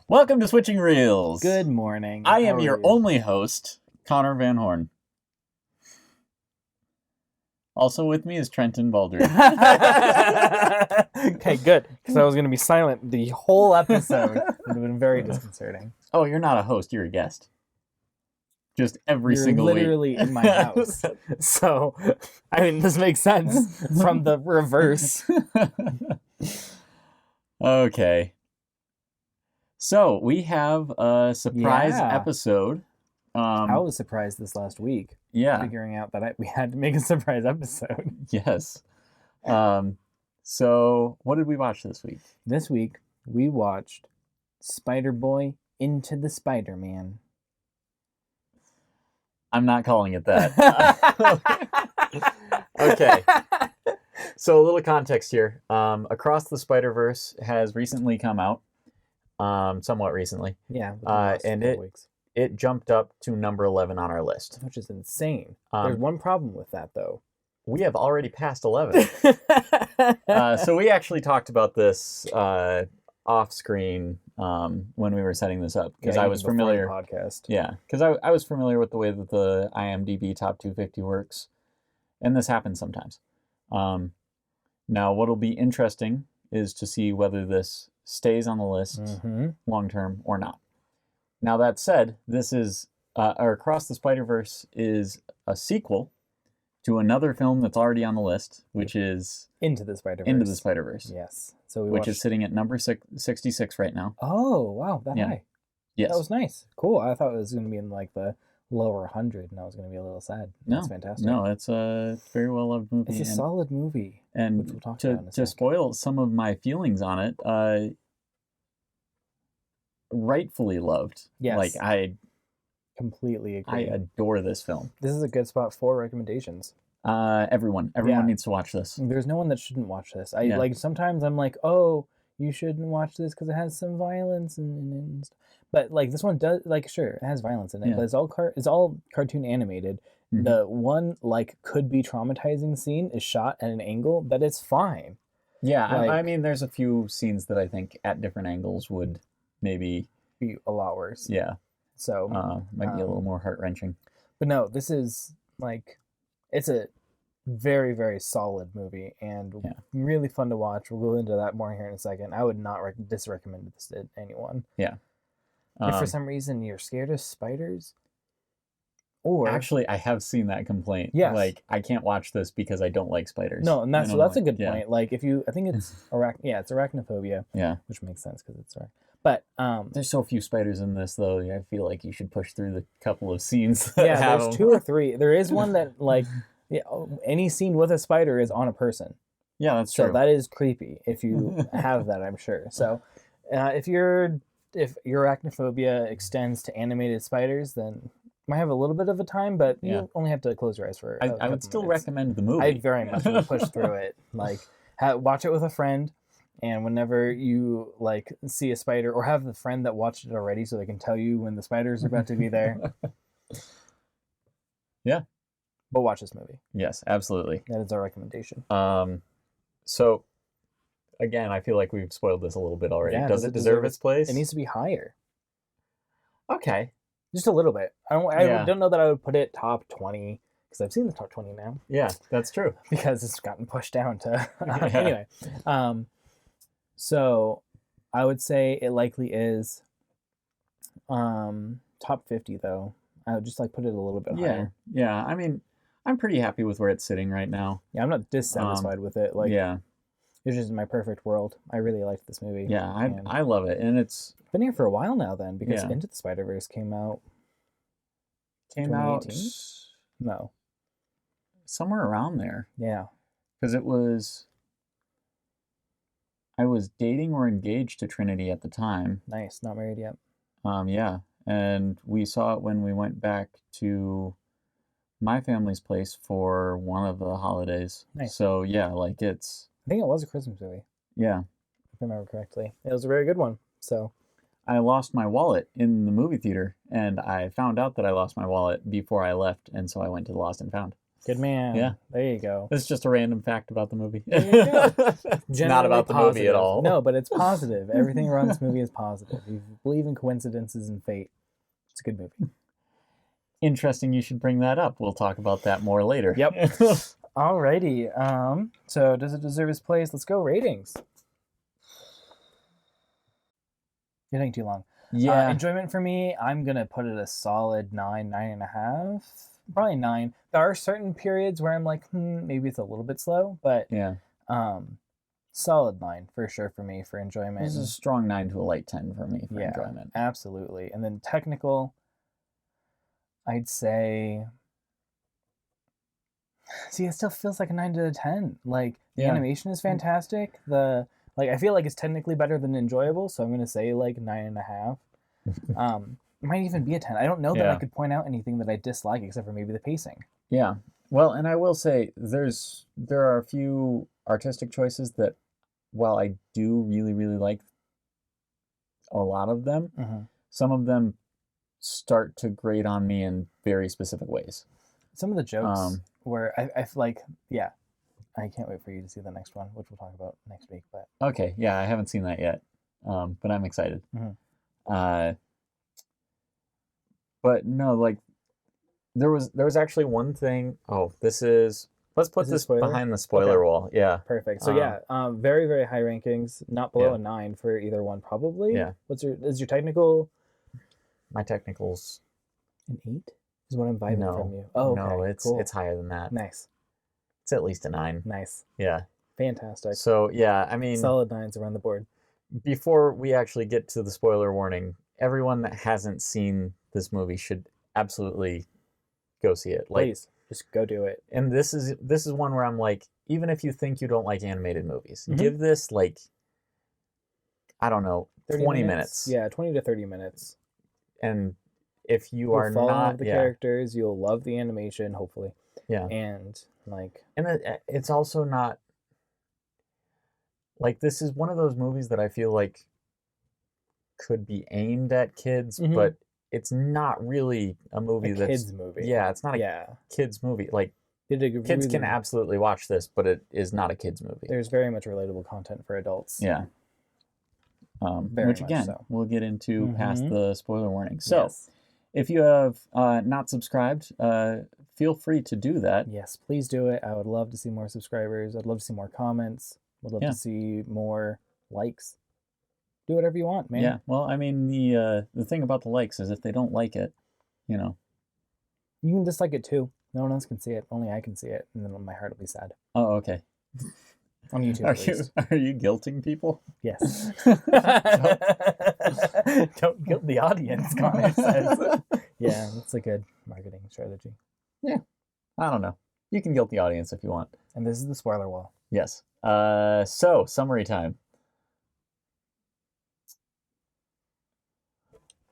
Welcome to Switching Reels. Good morning. I am your only host, Connor Van Horn. Also with me is Trenton Baldry. Okay, good. Because I was going to be silent the whole episode. It would have been very disconcerting. Oh, you're not a host, you're a guest. Just every single week. You're literally in my house. So, I mean, this makes sense from the reverse. Okay. So, we have a surprise episode. I was surprised this last week. Yeah. Figuring out that we had to make a surprise episode. Yes. So, what did we watch this week? This week, we watched Spider-Boy Into the Spider-Man. I'm not calling it that. Okay. So, a little context here. Across the Spider-Verse has recently come out. Somewhat recently. Yeah. And it jumped up to number 11 on our list. Which is insane. There's one problem with that, though. We have already passed 11. So we actually talked about this off screen when we were setting this up because I was familiar. Podcast. Yeah, because I was familiar with the way that the IMDb Top 250 works, and this happens sometimes. Now, what'll be interesting is to see whether this stays on the list long term or not. Now, that said, this is Across the Spider-Verse is a sequel to another film that's already on the list, which is Into the Spider-Verse. Into the Spider-Verse. Yes. So which is sitting at number 66 right now. Oh, wow. That high. Yes. That was nice. Cool. I thought it was going to be in like the lower 100, and I was going to be a little sad. That's fantastic. No, it's a very well-loved movie. It's a solid movie. And which we'll talk about in a to spoil some of my feelings on it, rightfully loved. Yes. Like, I completely agree. I adore this film. This is a good spot for recommendations. Everyone needs to watch this. There's no one that shouldn't watch this. Like sometimes I'm like, oh, you shouldn't watch this because it has some violence and stuff. But like this one does, like, sure, it has violence in it, but it's all cartoon animated. The one like could be traumatizing scene is shot at an angle that is fine. Yeah, like, I mean, there's a few scenes that I think at different angles would maybe be a lot worse. Yeah. So might be a little more heart-wrenching. But no, this is like, it's a very, very solid movie and really fun to watch. We'll go into that more here in a second. I would not disrecommend this to anyone. Yeah. If for some reason you're scared of spiders, or actually, I have seen that complaint. Yes. Like, I can't watch this because I don't like spiders. No, and that's a good point. Like, if you, I think it's it's arachnophobia. Yeah. Which makes sense because it's But there's so few spiders in this, though. I feel like you should push through the couple of scenes. There's 2 or 3. There is one that like any scene with a spider is on a person. Yeah, that's true. So that is creepy if you have that, I'm sure. So if your arachnophobia extends to animated spiders, then you might have a little bit of a time, but you only have to close your eyes for. I would still recommend the movie. I very much would push through it. Like watch it with a friend. And whenever you like see a spider, or have the friend that watched it already, so they can tell you when the spiders are about to be there. Yeah, but watch this movie. Yes, absolutely. That is our recommendation. So again, I feel like we've spoiled this a little bit already. Does it deserve its place? It needs to be higher. Okay, just a little bit. I don't know that I would put it top 20. Because I've seen the top 20 now. Yeah, that's true. Because it's gotten pushed down to anyway. So I would say it likely is top 50 though. I would just like put it a little bit higher. Yeah. I mean, I'm pretty happy with where it's sitting right now. Yeah, I'm not dissatisfied with it. Like, it's just my perfect world. I really liked this movie. Yeah, I love it, and it's been here for a while now. Then because Into the Spider-Verse came out. No. Somewhere around there. Yeah. Because I was dating or engaged to Trinity at the time. Nice. Not married yet. Yeah. And we saw it when we went back to my family's place for one of the holidays. Nice. So, yeah, like I think it was a Christmas movie. Yeah. If I remember correctly. It was a very good one. So. I lost my wallet in the movie theater, and I found out that I lost my wallet before I left, and so I went to the Lost and Found. Good man. Yeah. There you go. It's just a random fact about the movie. There you go. It's not about the movie at all. No, but it's positive. Everything around this movie is positive. If you believe in coincidences and fate, it's a good movie. Interesting you should bring that up. We'll talk about that more later. Yep. Alrighty. So does it deserve its place? Let's go ratings. You're taking too long. Yeah. Enjoyment for me, I'm going to put it a solid 9, 9.5. Probably 9. There are certain periods where I'm like, maybe it's a little bit slow, but yeah. Solid 9 for sure for me for enjoyment. This is a strong 9 to a light 10 for me for enjoyment. Absolutely. And then technical, I'd say... See, it still feels like a 9 to a 10. Like, the animation is fantastic. I feel like it's technically better than enjoyable, so I'm going to say, 9.5. It might even be a 10. I don't know that I could point out anything that I dislike except for maybe the pacing. Yeah. Well, and I will say, there are a few artistic choices that, while I do really, really like a lot of them, some of them start to grate on me in very specific ways. Some of the jokes where I feel like, I can't wait for you to see the next one, which we'll talk about next week. But okay, yeah, I haven't seen that yet, but I'm excited. But no, there was actually one thing. Oh, let's put this behind the spoiler wall. Yeah, perfect. So very, very high rankings, not below a 9 for either one, probably. Yeah. Is your technical? My technical's an 8. Is what I'm vibing from you. Oh, okay. No, it's higher than that. Nice. It's at least a 9. Nice. Yeah. Fantastic. So yeah, I mean, solid 9s around the board. Before we actually get to the spoiler warning, everyone that hasn't seen this movie should absolutely go see it. Please, just go do it. And this is one where I'm like, even if you think you don't like animated movies, give this I don't know, 20 minutes. Yeah, 20 to 30 minutes. And if you'll are not the characters, you'll love the animation, hopefully. Yeah. And it's also not this is one of those movies that I feel like could be aimed at kids, but it's not really a movie that's kids movie. Yeah, it's not a kids movie. Kids can absolutely watch this, but it is not a kids movie. There's very much relatable content for adults. Yeah. Which again, we'll get into past the spoiler warning. So, if you have not subscribed, feel free to do that. Yes, please do it. I would love to see more subscribers. I'd love to see more comments. Would love to see more likes. Do whatever you want, man. Yeah. Well, I mean, the thing about the likes is if they don't like it, you can dislike it too. No one else can see it. Only I can see it, and then my heart will be sad. Oh, okay. On YouTube, at least. Are you guilting people? Yes. Don't guilt the audience, Connor says. Yeah, that's a good marketing strategy. Yeah. I don't know. You can guilt the audience if you want. And this is the spoiler wall. Yes. So, summary time.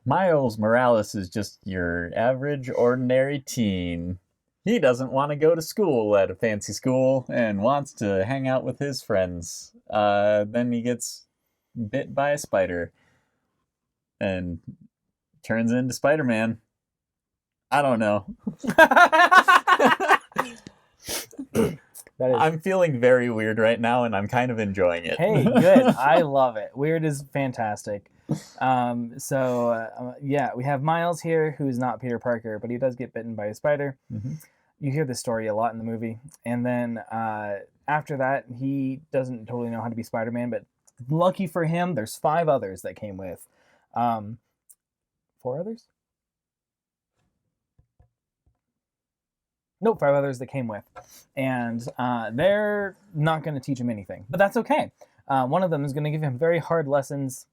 Miles Morales is just your average, ordinary teen. He doesn't want to go to school at a fancy school and wants to hang out with his friends. Then he gets bit by a spider and turns into Spider-Man. I don't know. I'm feeling very weird right now, and I'm kind of enjoying it. Hey, good. I love it. Weird is fantastic. We have Miles here, who's not Peter Parker, but he does get bitten by a spider. You hear this story a lot in the movie. And then after that, he doesn't totally know how to be Spider-Man, but lucky for him, there's 5 others that came with. 4 others? Nope, 5 others that came with. And they're not going to teach him anything. But that's okay. One of them is going to give him very hard lessons.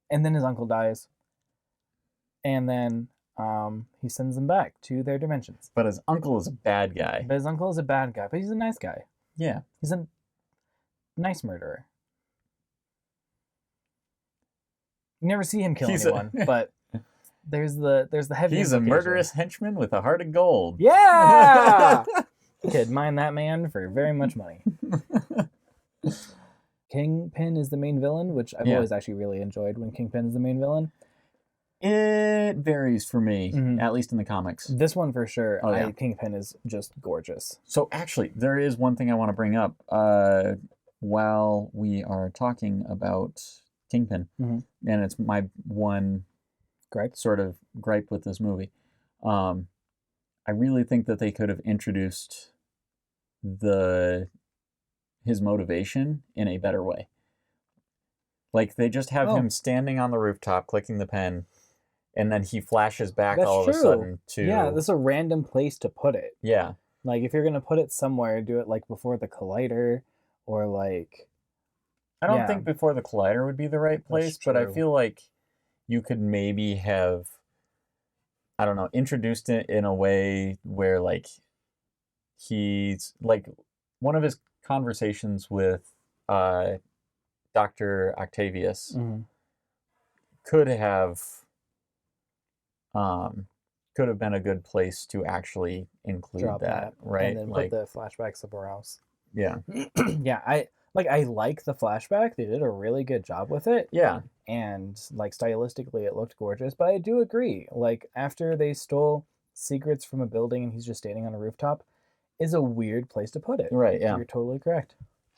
And then his uncle dies. And then he sends them back to their dimensions. But his uncle is a bad guy. But he's a nice guy. Yeah. He's a nice murderer. You never see him kill anyone, but there's the heavy. He's a murderous henchman with a heart of gold. Yeah! Could mine that man for very much money. Kingpin is the main villain, which I've always actually really enjoyed when Kingpin is the main villain. It varies for me, at least in the comics. This one for sure. Oh, yeah. Kingpin is just gorgeous. So actually, there is one thing I want to bring up while we are talking about Kingpin, and it's my one sort of gripe with this movie. I really think that they could have introduced his motivation in a better way. Like, they just have him standing on the rooftop, clicking the pen, and then he flashes back all of a sudden to... Yeah, this is a random place to put it. Yeah. Like, if you're going to put it somewhere, do it, like, before the Collider, or, like... I don't think before the Collider would be the right place, but I feel like you could maybe have, I don't know, introduced it in a way where, like, he's... Like, one of his conversations with Dr. Octavius could have been a good place to actually include that, right? And then like, put the flashback somewhere else. Yeah. Yeah, I like the flashback. They did a really good job with it. Yeah. And, like, stylistically, it looked gorgeous. But I do agree. Like, after they stole secrets from a building and he's just standing on a rooftop, is a weird place to put it. Right, yeah. You're totally correct.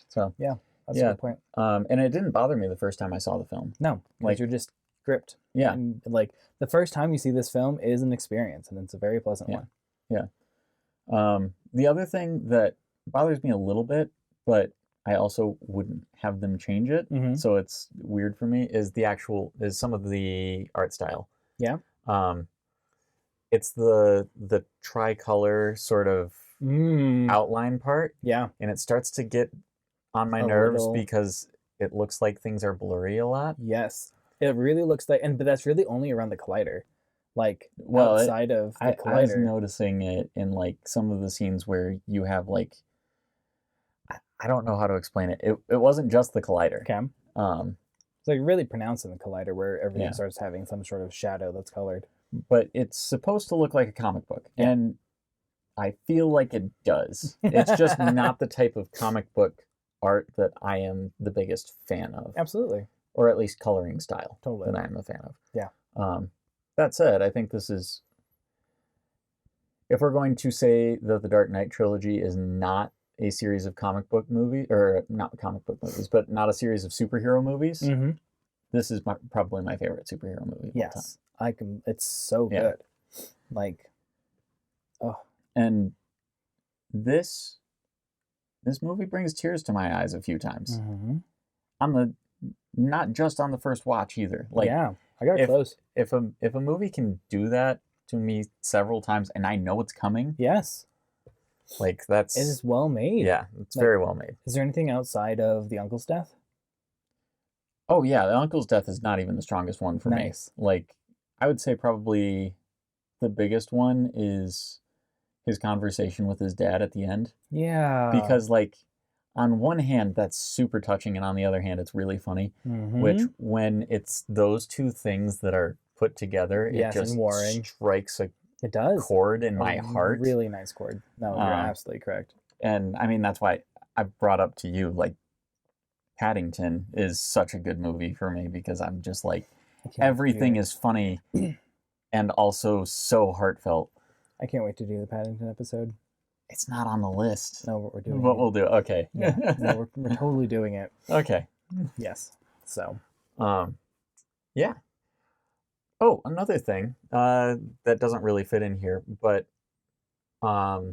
So, yeah, that's a good point. And it didn't bother me the first time I saw the film. No, like, you're just gripped. Yeah. And, like, the first time you see this film is an experience, and it's a very pleasant one. Yeah. The other thing that bothers me a little bit, but I also wouldn't have them change it, so it's weird for me, is some of the art style. Yeah. It's the tricolor sort of outline part. Yeah. And it starts to get on my nerves because it looks like things are blurry a lot. Yes. It really looks like, but that's really only around the Collider. Like, outside of the Collider. I was noticing it in, like, some of the scenes where you have, like, I don't know how to explain it. It wasn't just the Collider. Okay. It's, like, really pronounced in the Collider where everything starts having some sort of shadow that's colored. But it's supposed to look like a comic book. Yeah. And I feel like it does. It's just not the type of comic book art that I am the biggest fan of. Absolutely. Or at least coloring style that I am a fan of. Yeah. That said, I think this is... If we're going to say that the Dark Knight trilogy is not a series of comic book movies, or not comic book movies, but not a series of superhero movies, this is probably my favorite superhero movie. Yes. It's so good. Like, oh. And this movie brings tears to my eyes a few times. Not just on the first watch either. Like, yeah, I got close. If a movie can do that to me several times and I know it's coming. Yes. Like, it is well made. Yeah, it's very well made. Is there anything outside of the uncle's death? Oh yeah, the uncle's death is not even the strongest one for me. Like, I would say probably the biggest one is his conversation with his dad at the end. Yeah. Because, like, on one hand, that's super touching, and on the other hand, it's really funny. Which, when it's those two things that are put together, it just strikes a chord in my heart. Really nice chord. No, you're absolutely correct. And, I mean, that's why I brought up to you, like, Paddington is such a good movie for me, because I'm just like, everything is funny and also so heartfelt. I can't wait to do the Paddington episode. It's not on the list. No, but we're doing it. But we'll do it. Okay. Yeah. No, we're totally doing it. Okay. Yes. So. Yeah. Oh, another thing that doesn't really fit in here, but I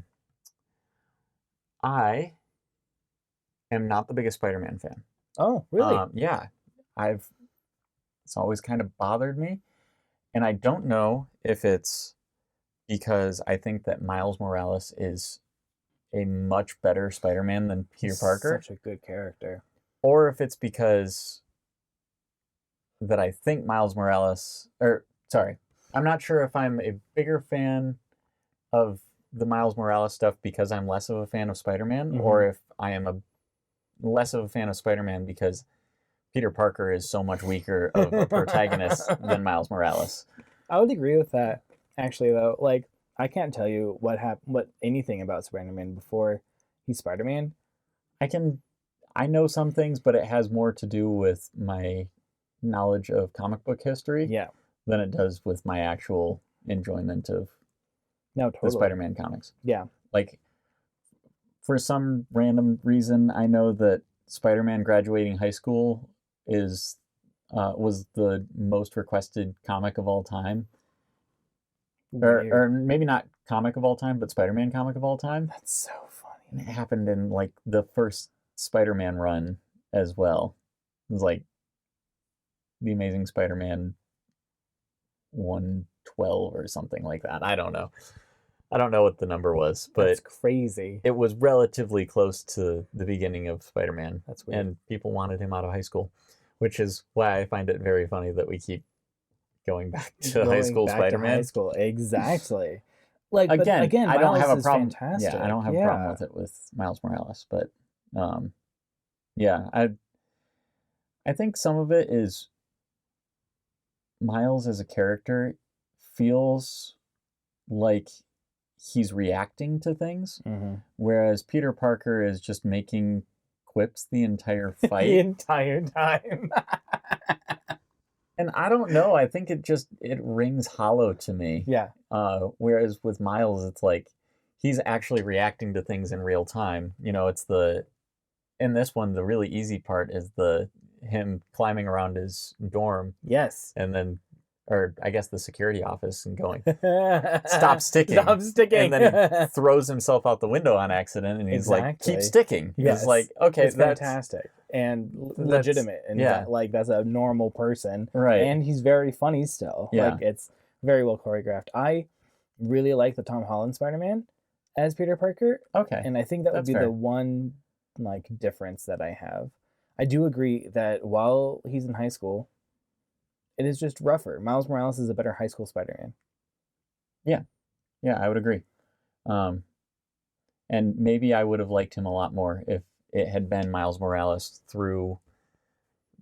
am not the biggest Spider-Man fan. Oh, really? Yeah. It's always kind of bothered me. And I don't know if it's because I think that Miles Morales is a much better Spider-Man than Peter Parker. Such a good character. Or if it's because that I think Miles Morales... I'm not sure if I'm a bigger fan of the Miles Morales stuff because I'm less of a fan of Spider-Man, or if I am less of a fan of Spider-Man because Peter Parker is so much weaker of a protagonist than Miles Morales. I would agree with that, actually, though. Like, I can't tell you what anything about Spider-Man before he's Spider-Man. I know some things, but it has more to do with my knowledge of comic book history. Yeah. than it does with my actual enjoyment of No, the totally. Spider-Man comics. Yeah. Like, for some random reason, I know that Spider-Man graduating high school was the most requested comic of all time. Or maybe not comic of all time, but Spider-Man comic of all time. That's so funny. And it happened in like the first Spider-Man run as well. It was like The Amazing Spider-Man 112 or something like that. I don't know. I don't know what the number was, but that's crazy. It was relatively close to the beginning of Spider-Man. That's weird. And people wanted him out of high school, which is why I find it very funny that we keep going back to high school Spider-Man. High school, exactly. Like again, I don't have a problem. Fantastic. Yeah, I don't have a problem with it with Miles Morales, but yeah, I think some of it is Miles as a character feels like he's reacting to things, whereas Peter Parker is just making quips the entire fight. The entire time. And I don't know. I think it rings hollow to me. Yeah. Whereas with Miles, it's like he's actually reacting to things in real time. You know, in this one, the really easy part is him climbing around his dorm. Yes. And then, or I guess the security office, and going, stop sticking. Stop sticking. And then he throws himself out the window on accident, and he's like, keep sticking. Yes. It's like, okay, it's fantastic and legitimate. And that's a normal person. Right. And he's very funny still. Yeah. Like, it's very well choreographed. I really like the Tom Holland Spider-Man as Peter Parker. Okay. And I think that would be fair. the one like difference that I have. I do agree that while he's in high school, it is just rougher. Miles Morales is a better high school Spider-Man. Yeah, I would agree. And maybe I would have liked him a lot more if it had been Miles Morales through,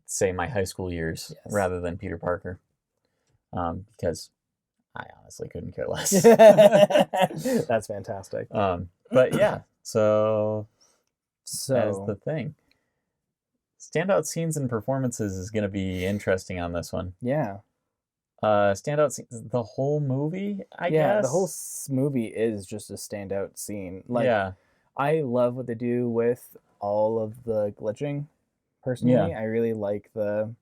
say, my high school years rather than Peter Parker. Because I honestly couldn't care less. That's fantastic. But yeah, so that's the thing. Standout scenes and performances is going to be interesting on this one. Yeah. Standout scenes, the whole movie, I guess? Yeah, the whole movie is just a standout scene. Like, I love what they do with all of the glitching, personally. Yeah. I really like the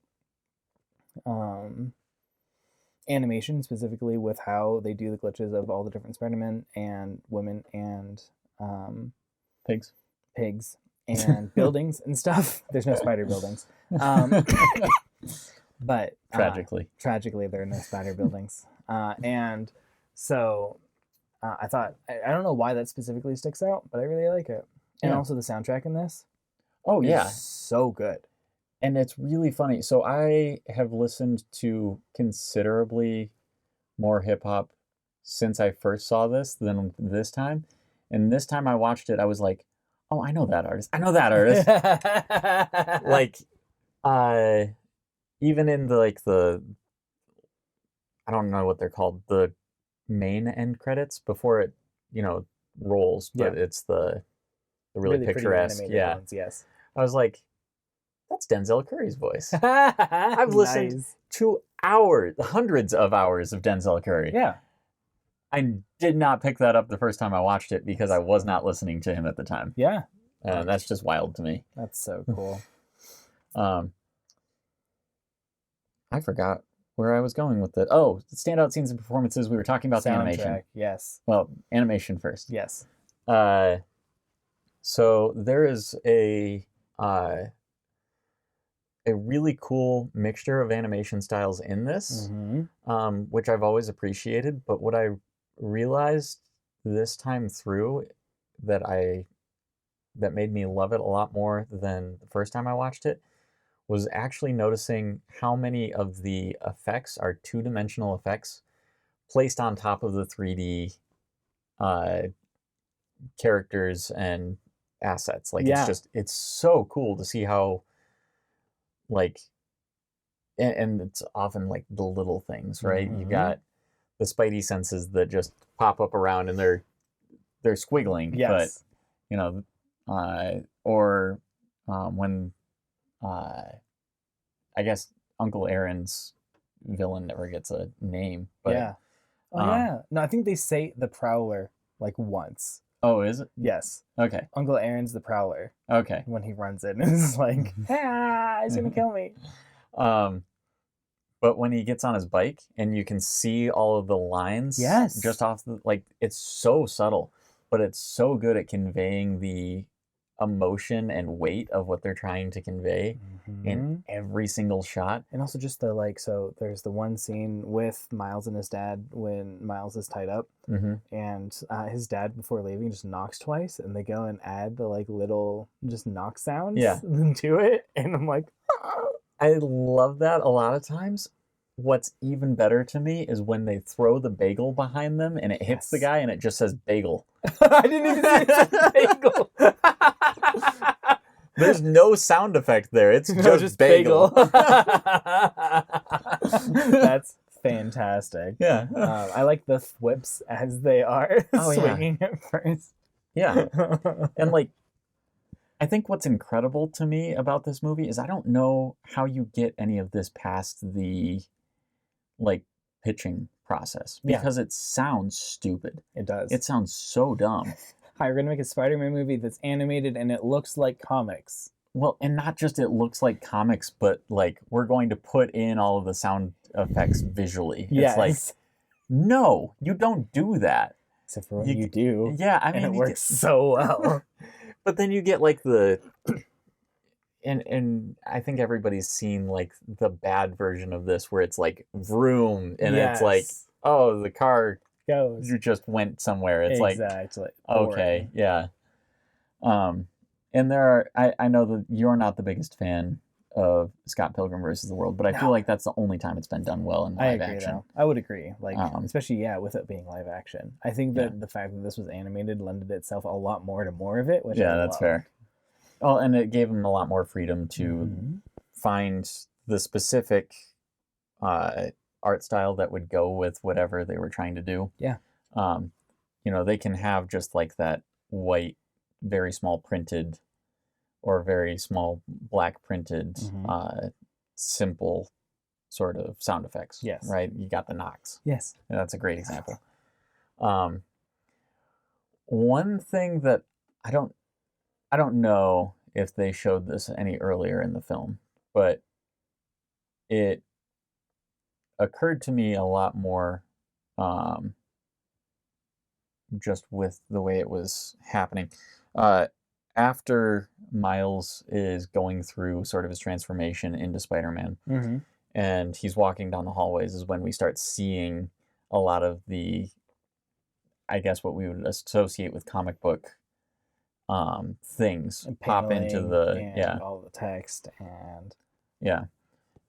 animation, specifically with how they do the glitches of all the different Spider-Men and women and pigs and buildings and stuff. There's no spider buildings. But tragically, there are no spider buildings. And so I thought, I don't know why that specifically sticks out, but I really like it. And also the soundtrack in this. Oh, yeah. So good. And it's really funny. So I have listened to considerably more hip hop since I first saw this than this time. And this time I watched it, I was like, oh, I know that artist. Like, even in the I don't know what they're called, the main end credits before it, rolls, but it's the really picturesque. Yeah. Ones, yes. I was like, that's Denzel Curry's voice. I've listened to hundreds of hours of Denzel Curry. Yeah. I did not pick that up the first time I watched it because I was not listening to him at the time. Yeah. That's just wild to me. That's so cool. I forgot where I was going with it. Oh, standout scenes and performances. We were talking about the animation. Yes. Well, animation first. Yes. So there is a really cool mixture of animation styles in this, which I've always appreciated. But what I realized this time through that made me love it a lot more than the first time I watched it was actually noticing how many of the effects are two-dimensional effects placed on top of the 3D characters and assets. Like, it's so cool to see how, like, and it's often like the little things, right? You got the spidey senses that just pop up around and they're squiggling. Yes. But, when I guess Uncle Aaron's villain never gets a name. But, yeah. Oh, yeah. No, I think they say the Prowler like once. Oh, is it? Yes. Okay. Uncle Aaron's the Prowler. Okay. When he runs in, it's like, ah, he's gonna kill me. But when he gets on his bike and you can see all of the lines, yes, just off the, like, it's so subtle, but it's so good at conveying the emotion and weight of what they're trying to convey in every single shot. And also just the, like, so there's the one scene with Miles and his dad when Miles is tied up, and his dad, before leaving, just knocks twice, and they go and add the, like, little just knock sounds to it, and I'm like, oh. I love that a lot of times. What's even better to me is when they throw the bagel behind them and it hits the guy and it just says bagel. I didn't even see it said bagel. There's no sound effect there. It's just bagel. That's fantastic. Yeah. I like the whips as they are swinging at first. Yeah. And, like, I think what's incredible to me about this movie is I don't know how you get any of this past the, like, pitching process, because it sounds stupid. It does. It sounds so dumb. Hi, we're going to make a Spider-Man movie that's animated and it looks like comics. Well, and not just it looks like comics, but, like, we're going to put in all of the sound effects visually. Yes. It's like, no, you don't do that. Except for when you do. Yeah, I mean, and it works so well. But then you get, like, the... And I think everybody's seen, like, the bad version of this where it's, like, vroom, and it's like, oh, the car goes. You just went somewhere. It's exactly. Like, okay, yeah. And there are... I know that you're not the biggest fan of Scott Pilgrim versus the World, but I feel like that's the only time it's been done well in live action. Though. I would agree. Like, especially, with it being live action. I think that the fact that this was animated lended itself a lot more to more of it, which I that's fair. Well, and it gave them a lot more freedom to find the specific art style that would go with whatever they were trying to do. Yeah. You know, they can have just like that white, very small printed or very small black printed, simple sort of sound effects. Yes. Right? You got the knocks. Yes. And that's a great example. One thing that I don't know if they showed this any earlier in the film, but it occurred to me a lot more just with the way it was happening. After Miles is going through sort of his transformation into Spider-Man, and he's walking down the hallways, is when we start seeing a lot of the, I guess, what we would associate with comic book things pop into the all the text and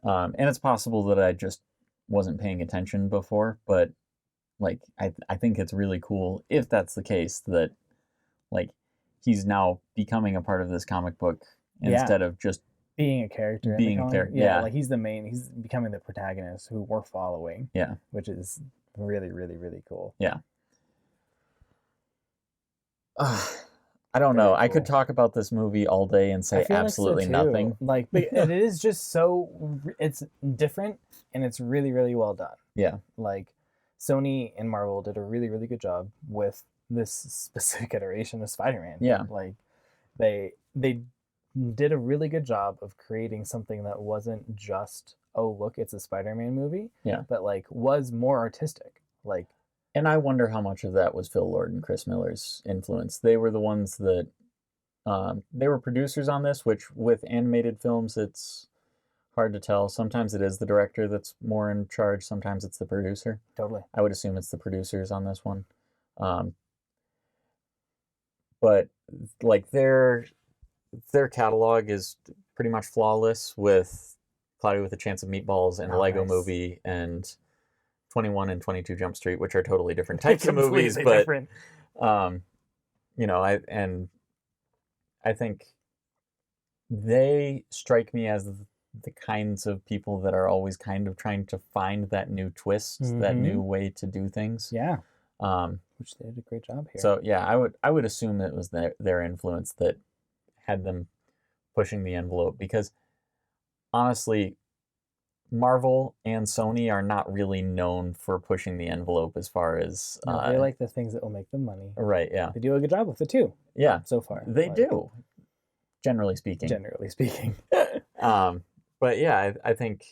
and it's possible that I just wasn't paying attention before, but like I think it's really cool if that's the case, that like he's now becoming a part of this comic book instead of just being a character. Like he's becoming the protagonist who we're following. Yeah, which is really, really, really cool. Yeah. I don't know. Cool. I could talk about this movie all day and say absolutely nothing. Like, but it is just so, it's different and it's really, really well done. Yeah. Like, Sony and Marvel did a really, really good job with this specific iteration of Spider-Man. Yeah. Like, they did a really good job of creating something that wasn't just, oh, look, it's a Spider-Man movie. Yeah. But, like, was more artistic. Like, and I wonder how much of that was Phil Lord and Chris Miller's influence. They were the ones that, they were producers on this, which with animated films, it's hard to tell. Sometimes it is the director that's more in charge. Sometimes it's the producer. Totally. I would assume it's the producers on this one. But like their catalog is pretty much flawless, with Cloudy with a Chance of Meatballs and Lego Movie and 21 and 22 Jump Street, which are totally different types of movies, but different. You know, I think they strike me as the kinds of people that are always kind of trying to find that new twist, that new way to do things. Yeah. Which they did a great job here. So yeah, I would assume it was their influence that had them pushing the envelope, because honestly, Marvel and Sony are not really known for pushing the envelope as far as No, they like the things that will make them money. Right, yeah. They do a good job with it too. Yeah. So far. They do. Generally speaking. But yeah, I think,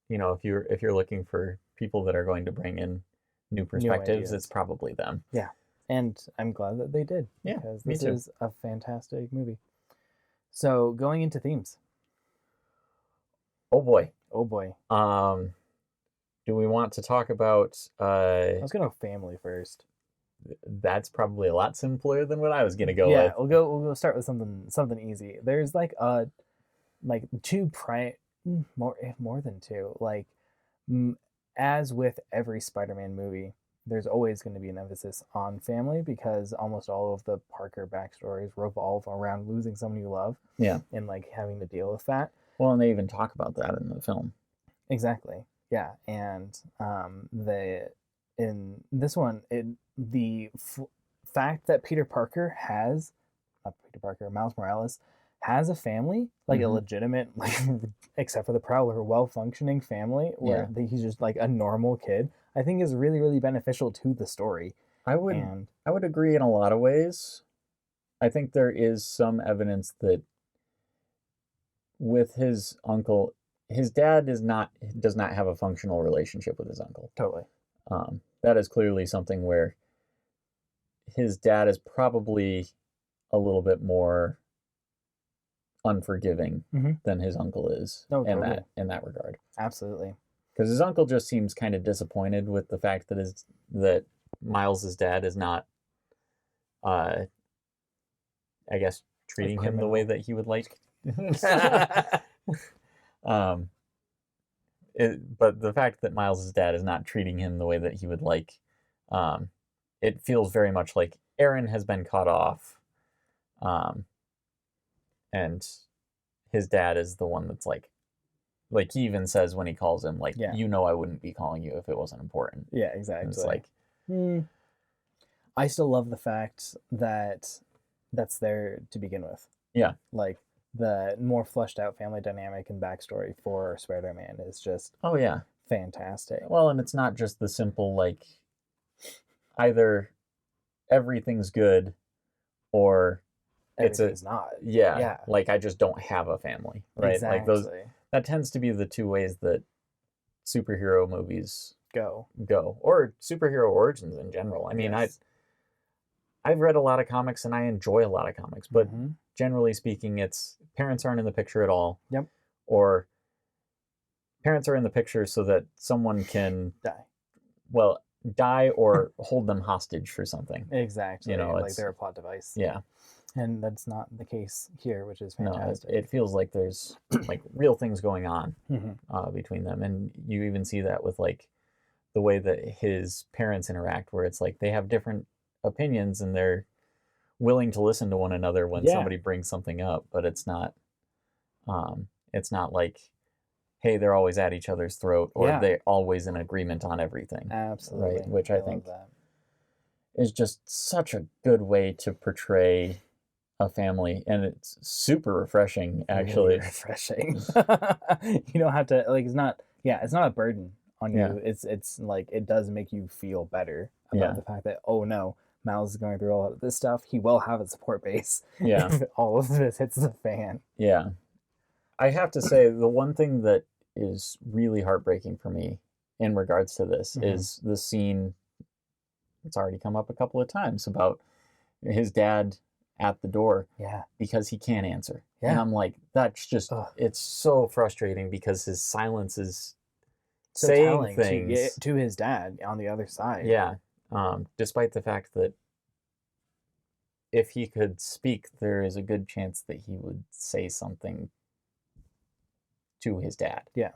if you're looking for people that are going to bring in new perspectives, it's probably them. Yeah. And I'm glad that they did. Yeah. Because this is a fantastic movie. So going into themes. Oh boy. Do we want to talk about I was gonna go family first. That's probably a lot simpler than what I was gonna go with. Yeah, we'll go start with something easy. There's more than two. Like as with every Spider-Man movie, there's always going to be an emphasis on family because almost all of the Parker backstories revolve around losing someone you love. Yeah. And having to deal with that. Well, and they even talk about that in the film. Exactly. Yeah, and in this one, the fact that Miles Morales has a family, like a legitimate, except for the Prowler, well-functioning family where he's just like a normal kid, I think is really, really beneficial to the story. I would agree in a lot of ways. I think there is some evidence that with his uncle, his dad does not have a functional relationship with his uncle. Totally. That is clearly something where his dad is probably a little bit more unforgiving than his uncle is in that regard. Absolutely. Because his uncle just seems kind of disappointed with the fact that Miles's dad is not, I guess, treating him the way that he would like. But the fact that Miles's dad is not treating him the way that he would like, it feels very much like Aaron has been cut off, and his dad is the one that's like he even says when he calls him, I wouldn't be calling you if it wasn't important. Yeah, exactly. And it's like, I still love the fact that that's there to begin with. Yeah. Like the more fleshed out family dynamic and backstory for Spider-Man is just fantastic. Well, and it's not just the simple either everything's good or it's not. Yeah. I just don't have a family, right? Exactly. That tends to be the two ways that superhero movies go, or superhero origins in general. I mean, I've read a lot of comics and I enjoy a lot of comics, but generally speaking, it's parents aren't in the picture at all. Yep. Or parents are in the picture so that someone can die or hold them hostage for something. Exactly. They're a plot device. Yeah. And that's not the case here, which is fantastic. No, it feels like there's real things going on between them. And you even see that with the way that his parents interact, where it's they have different opinions and they're willing to listen to one another when somebody brings something up, but it's not like, hey, they're always at each other's throat or they're always in agreement on everything. Absolutely. Right? Which I think is just such a good way to portray a family, and it's super refreshing, actually. Really refreshing. You don't have to it's not a burden on you. It's it does make you feel better about the fact that, oh no, Miles is going through all of this stuff. He will have a support base. Yeah. If all of this hits the fan. Yeah. I have to say, the one thing that is really heartbreaking for me in regards to this is the scene, it's already come up a couple of times, about his dad at the door because he can't answer. And I'm like, that's just, it's so frustrating because his silence is so saying things to his dad on the other side. Yeah. Despite the fact that if he could speak, there is a good chance that he would say something to his dad. Yeah.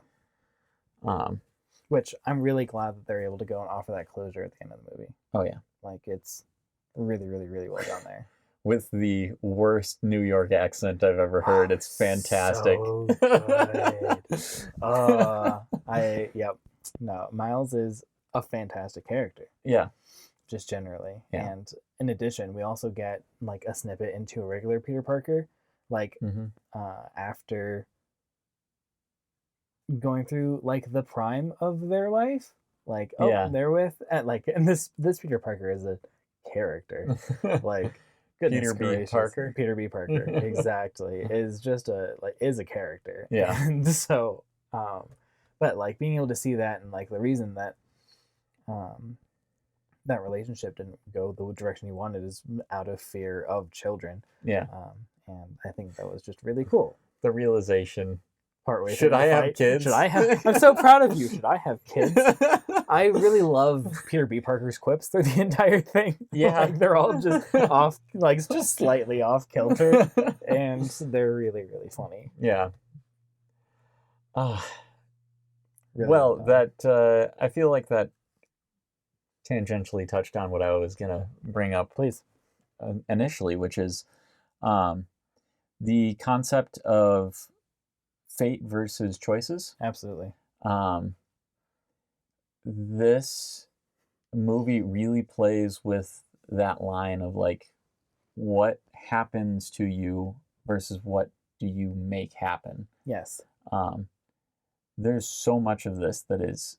Which I'm really glad that they're able to go and offer that closure at the end of the movie. Oh yeah. It's really, really, really well done there. With the worst New York accent I've ever heard. It's fantastic. So good. No, Miles is a fantastic character. Yeah. Just generally. Yeah. And in addition, we also get a snippet into a regular Peter Parker, after going through like the prime of their life. Like, they're with and this Peter Parker is a character. Like, goodness gracious. Peter B. Parker, exactly, is just is a character. Yeah. And so, but like being able to see that, and like the reason that that relationship didn't go the direction he wanted is out of fear of children. Yeah. And I think that was just really cool. The realization. Partway Should I have kids? Should I have? I'm so proud of you. Should I have kids? I really love Peter B. Parker's quips through the entire thing. Yeah. Like, they're all just off, like just slightly off kilter, and they're really, really funny. Yeah. Really well, that I feel like that tangentially touched on what I was gonna bring up, please, initially, which is the concept of fate versus choices. Absolutely. This movie really plays with that line of like, what happens to you versus what do you make happen. Yes. There's so much of this that is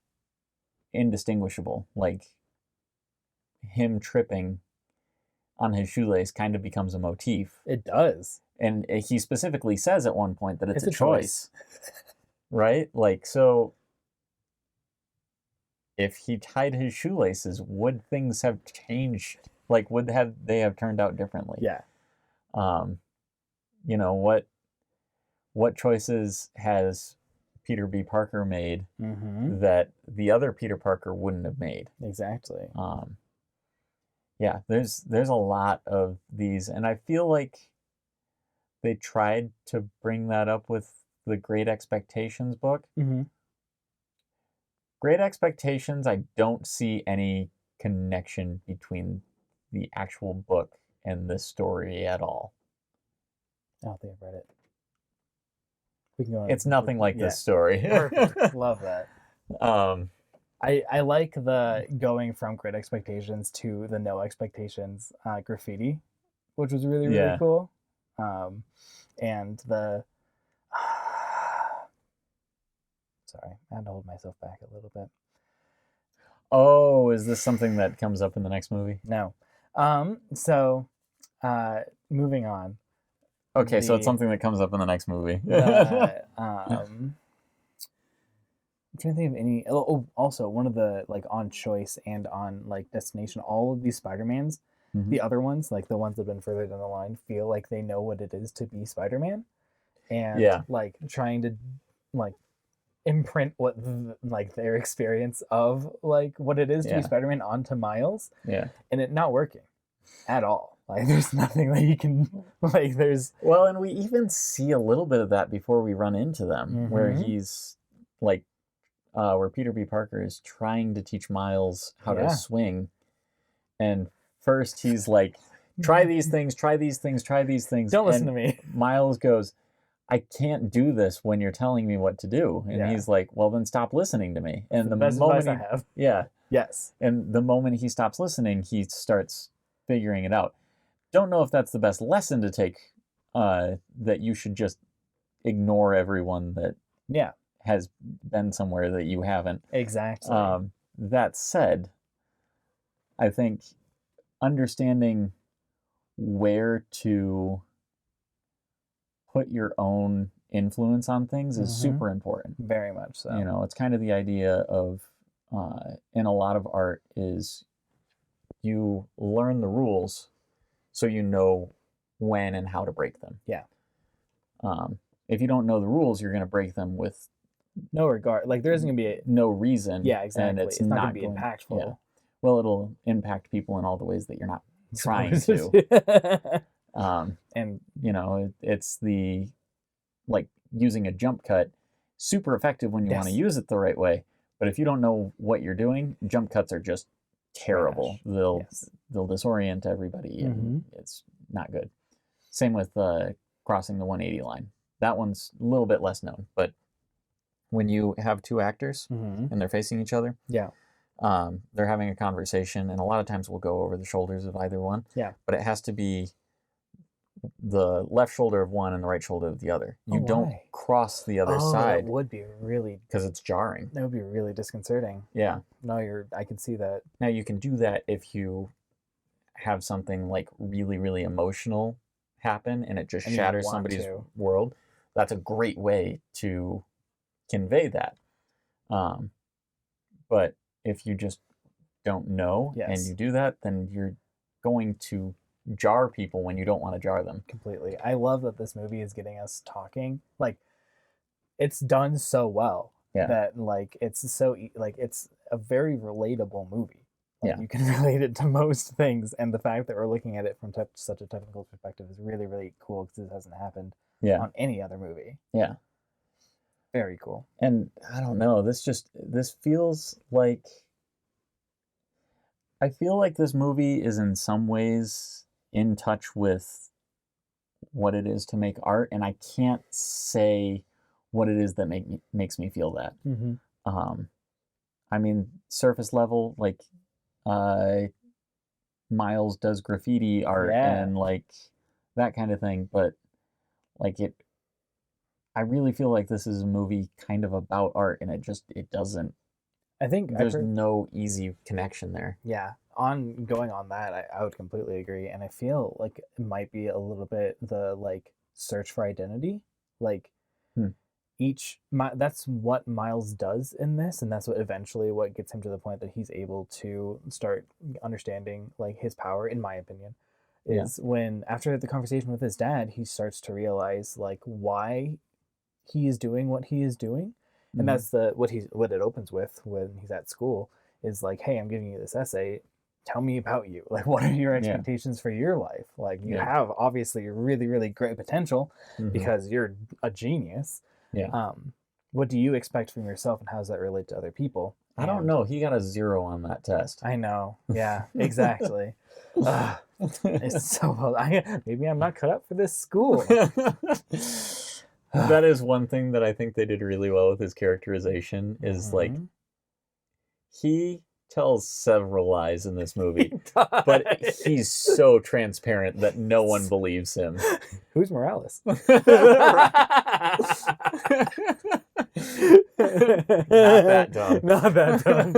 indistinguishable. Like, him tripping on his shoelace kind of becomes a motif. It does. And he specifically says at one point that it's a choice. Right? Like, so if he tied his shoelaces, would things have changed? Like, they have turned out differently? Yeah. You know, what choices has Peter B. Parker made that the other Peter Parker wouldn't have made? Exactly. Yeah, there's a lot of these, and I feel like they tried to bring that up with the Great Expectations book. Great Expectations, I don't see any connection between the actual book and this story at all. I don't think I've read it. We can go on. It's nothing like this story. Perfect. Love that. I like the going from Great Expectations to the No Expectations graffiti, which was really, really cool. And the sorry, I had to hold myself back a little bit. Oh, is this something that comes up in the next movie? No. So moving on. Okay, so it's something that comes up in the next movie. I'm trying to think of any. Oh, also one of the like on Choice and on like Destination, all of these Spider-Mans, the other ones, like the ones that have been further down the line, feel like they know what it is to be Spider-Man, and like trying to like imprint what like their experience of like what it is to be Spider-Man onto Miles. Yeah, and it not working at all. Like, there's nothing that you can, like, there's... Well, and we even see a little bit of that before we run into them, where he's, like, where Peter B. Parker is trying to teach Miles how to swing, and first he's like, try these things, try these things, try these things. Don't listen to me. Miles goes, I can't do this when you're telling me what to do. And he's like, well, then stop listening to me. And the best moment advice I have. Yeah. Yes. And the moment he stops listening, he starts figuring it out. Don't know if that's the best lesson to take, that you should just ignore everyone that has been somewhere that you haven't. Exactly. That said, I think understanding where to put your own influence on things is super important. Very much so. You know, it's kind of the idea of, in a lot of art, is you learn the rules so you know when and how to break them. Yeah. If you don't know the rules, you're going to break them with no regard. Like, there isn't going to be no reason. Yeah, exactly. And it's not going to be impactful. Yeah. Well, it'll impact people in all the ways that you're not trying to. And, you know, it's the, like, using a jump cut, super effective when you want to use it the right way. But if you don't know what you're doing, jump cuts are just terrible. They'll disorient everybody, and it's not good. Same with crossing the 180 line. That one's a little bit less known, but when you have two actors and they're facing each other, they're having a conversation, and a lot of times we'll go over the shoulders of either one. Yeah. But it has to be the left shoulder of one and the right shoulder of the other. You don't cross the other side. That would be really... Because it's jarring. That would be really disconcerting. Yeah. No, I can see that. Now, you can do that if you have something like really, really emotional happen and it just shatters somebody's world. That's a great way to convey that. But if you just don't know and you do that, then you're going to jar people when you don't want to jar them. Completely. I love that this movie is getting us talking. Like, it's done so well that like it's a very relatable movie. Like, you can relate it to most things, and the fact that we're looking at it from such a technical perspective is really, really cool because this hasn't happened on any other movie. Yeah. Very cool. And I don't know, this feels like... I feel like this movie is in some ways in touch with what it is to make art, and I can't say what it is that makes me feel that. Mm-hmm. I mean, surface level, like Miles does graffiti art and like that kind of thing, but like I really feel like this is a movie kind of about art, and it doesn't. I think there's no easy connection there. Yeah. Going on that, I would completely agree. And I feel like it might be a little bit the like search for identity. Like that's what Miles does in this, and that's what gets him to the point that he's able to start understanding like his power, in my opinion, is when after the conversation with his dad, he starts to realize like why he is doing what he is doing. And that's what it opens with when he's at school is like, hey, I'm giving you this essay. Tell me about you. Like, what are your expectations for your life? Like, you have obviously really, really great potential because you're a genius. Yeah. What do you expect from yourself, and how does that relate to other people? I don't know. He got a 0 on that test. I know. Yeah, exactly. It's so well. Maybe I'm not cut out for this school. That is one thing that I think they did really well with his characterization is like he tells several lies in this movie, but he's so transparent that no one believes him. Who's Morales? Not that dumb. Not that dumb.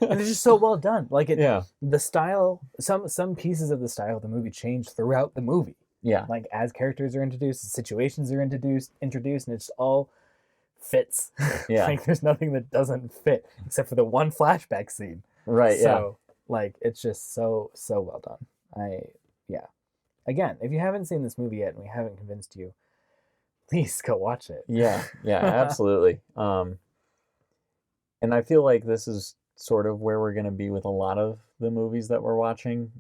And it's just so well done. Like the style, some pieces of the style of the movie change throughout the movie. Yeah. Like as characters are introduced, situations are introduced, and it just all fits. Yeah. Like there's nothing that doesn't fit except for the one flashback scene. Right. So like it's just so well done. Again, if you haven't seen this movie yet and we haven't convinced you, please go watch it. Yeah, absolutely. And I feel like this is sort of where we're going to be with a lot of the movies that we're watching,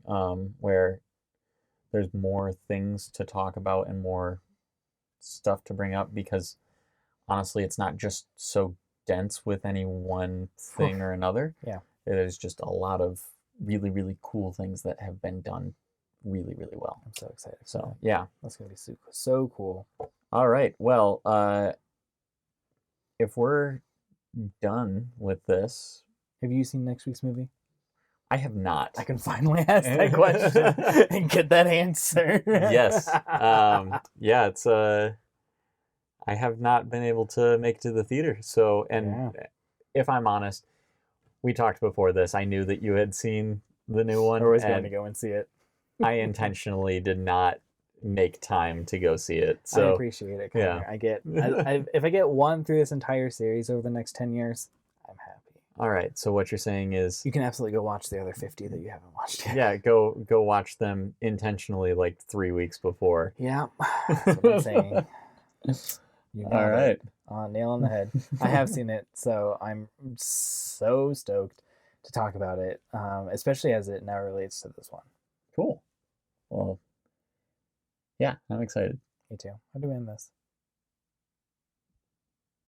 where there's more things to talk about and more stuff to bring up, because honestly, it's not just so dense with any one thing or another. Yeah. There's just a lot of really, really cool things that have been done really, really well. I'm so excited. So, yeah. That's going to be so cool. All right. Well, if we're done with this... Have you seen next week's movie? I have not. I can finally ask that question and get that answer. Yes. It's... I have not been able to make it to the theater. So, if I'm honest, we talked before this. I knew that you had seen the new one. I was going to go and see it. I intentionally did not make time to go see it. So I appreciate it, Connor. If I get one through this entire series over the next 10 years, I'm happy. All right. So what you're saying is you can absolutely go watch the other 50 that you haven't watched yet. Yeah, go watch them intentionally like 3 weeks before. Yeah, that's what I'm saying. All right. Nail on the head. I have seen it, so I'm so stoked to talk about it, especially as it now relates to this one. Cool. Well, yeah, I'm excited. Me too. How do we end this?